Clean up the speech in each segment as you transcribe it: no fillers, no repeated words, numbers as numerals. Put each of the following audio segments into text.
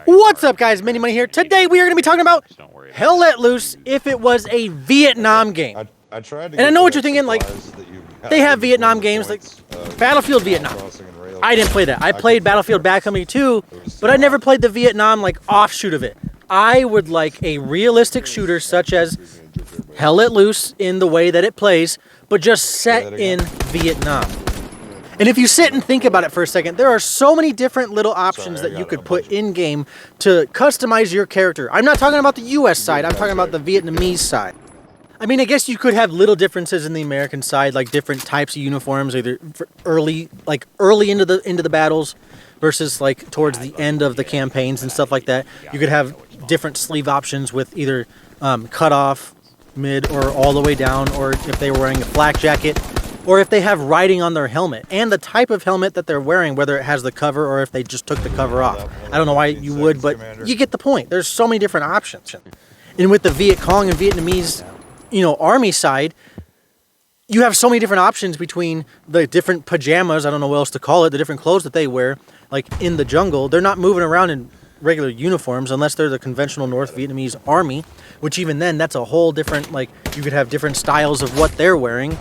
What's up, guys? Mini Money here. Today we are going to be talking about Hell Let Loose if it was a Vietnam game. I tried to and I know what you're thinking, like, they have Vietnam games, like Battlefield Vietnam. I didn't play that. I played Battlefield Bad Company 2, but I never played the Vietnam, like, offshoot of it. I would like a realistic shooter such as Hell Let Loose in the way that it plays, but just set in Vietnam. And if you sit and think about it for a second, there are so many different little options that you could put in-game to customize your character. I'm not talking about the US side, I'm talking about the Vietnamese side. I mean, I guess you could have little differences in the American side, like different types of uniforms, either early into the battles versus like towards the end of the campaigns and stuff like that. You could have different sleeve options with either cut off, mid, or all the way down, or if they were wearing a flak jacket, or if they have writing on their helmet, and the type of helmet that they're wearing, whether it has the cover or if they just took the cover off. I don't know why you would, but you get the point. There's so many different options. And with the Viet Cong and Vietnamese, army side, you have so many different options between the different pajamas, I don't know what else to call it, the different clothes that they wear, like in the jungle. They're not moving around in regular uniforms unless they're the conventional North Vietnamese army, which even then, that's a whole different, like, you could have different styles of what they're wearing.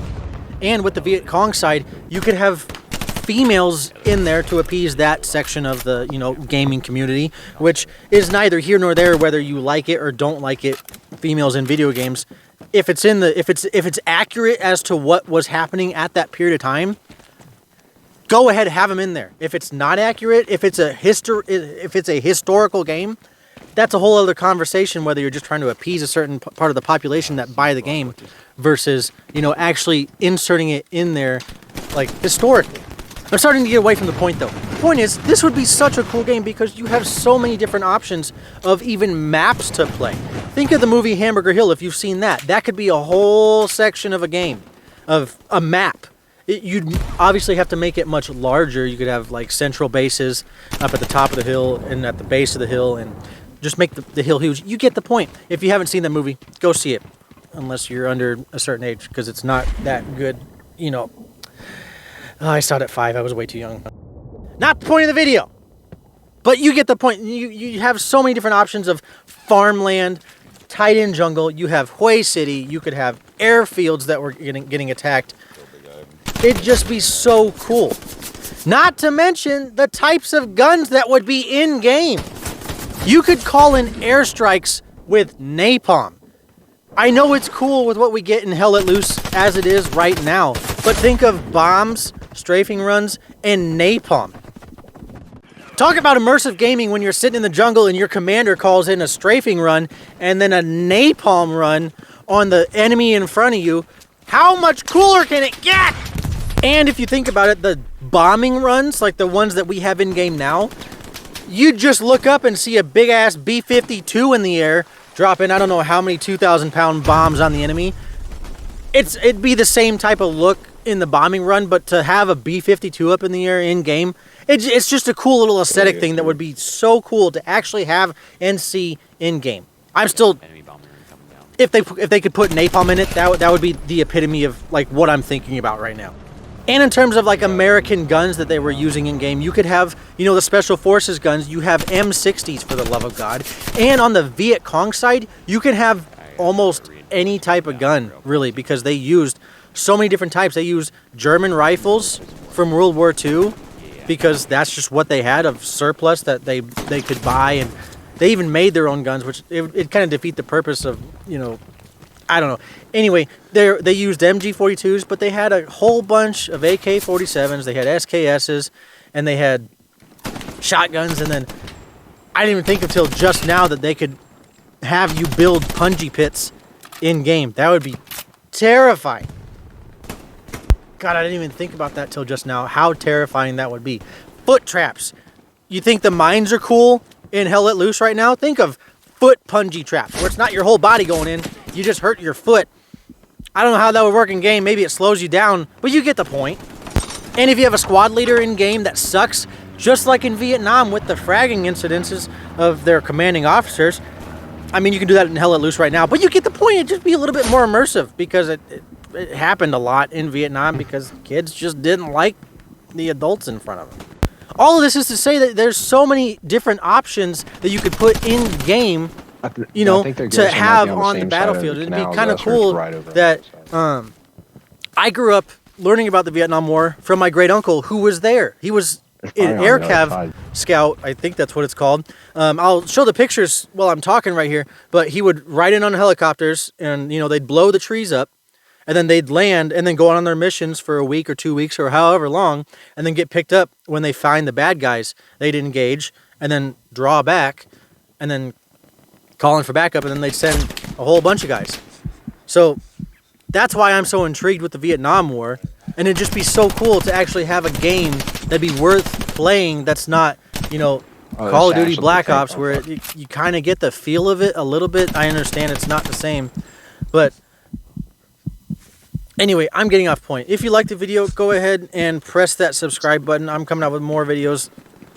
And with the Viet Cong side, you could have females in there to appease that section of the, gaming community, which is neither here nor there whether you like it or don't like it, females in video games. If it's accurate as to what was happening at that period of time, go ahead, have them in there. If it's not accurate, if it's a historical game, that's a whole other conversation, whether you're just trying to appease a certain part of the population that buy the game versus, actually inserting it in there, like, historically. I'm starting to get away from the point, though. The point is, this would be such a cool game because you have so many different options of even maps to play. Think of the movie Hamburger Hill, if you've seen that. That could be a whole section of a game, of a map. You'd obviously have to make it much larger. You could have, like, central bases up at the top of the hill and at the base of the hill, and just make the hill huge. You get the point. If you haven't seen that movie, go see it. Unless you're under a certain age, because it's not that good, I saw it at 5. I was way too young. Not the point of the video. But you get the point. You have so many different options of farmland, tight-end jungle. You have Hue City. You could have airfields that were getting attacked. It'd just be so cool. Not to mention the types of guns that would be in-game. You could call in airstrikes with napalm. I know it's cool with what we get in Hell Let Loose as it is right now, but think of bombs, strafing runs, and napalm. Talk about immersive gaming when you're sitting in the jungle and your commander calls in a strafing run and then a napalm run on the enemy in front of you. How much cooler can it get? And if you think about it, the bombing runs, like the ones that we have in-game now, you just look up and see a big-ass B-52 in the air dropping, I don't know how many 2,000-pound bombs on the enemy. It'd be the same type of look in the bombing run, but to have a B-52 up in the air in-game, it's just a cool little aesthetic thing that would be so cool to actually have and see in-game. I'm still... If they could put napalm in it, that would be the epitome of, like, what I'm thinking about right now. And in terms of, like, American guns that they were using in-game, you could have, the Special Forces guns. You have M60s, for the love of God. And on the Viet Cong side, you can have almost any type of gun, really, because they used so many different types. They used German rifles from World War II because that's just what they had of surplus that they could buy. And they even made their own guns, which it kind of defeat the purpose of, I don't know. Anyway, they used MG42s, but they had a whole bunch of AK-47s. They had SKSs, and they had shotguns. And then I didn't even think until just now that they could have you build punji pits in-game. That would be terrifying. God, I didn't even think about that till just now, how terrifying that would be. Foot traps. You think the mines are cool in Hell Let Loose right now? Think of foot punji traps, where it's not your whole body going in. You just hurt your foot. I don't know how that would work in game. Maybe it slows you down, but you get the point. And if you have a squad leader in game that sucks, just like in Vietnam with the fragging incidences of their commanding officers, I mean, you can do that in Hell Let Loose right now, but you get the point. It'd just be a little bit more immersive because it happened a lot in Vietnam because kids just didn't like the adults in front of them. All of this is to say that there's so many different options that you could put in game, you know, to have on the battlefield. It'd be kind of cool that I grew up learning about the Vietnam War from my great uncle who was there. He was an air cav scout, I think that's what it's called. I'll show the pictures while I'm talking right here, but he would ride in on helicopters and, you know, they'd blow the trees up and then they'd land and then go on their missions for a week or 2 weeks or however long and then get picked up when they find the bad guys. They'd engage and then draw back and then call in for backup and then they'd send a whole bunch of guys. So that's why I'm so intrigued with the Vietnam War. And it'd just be so cool to actually have a game that'd be worth playing that's not, you know, Call of Duty Black Ops, where you kind of get the feel of it a little bit. I understand it's not the same. But anyway, I'm getting off point. If you like the video, go ahead and press that subscribe button. I'm coming out with more videos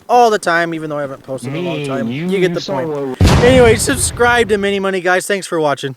all the time, even though I haven't posted in a long time. You get the point. Anyway, subscribe to Mini Money, guys. Thanks for watching.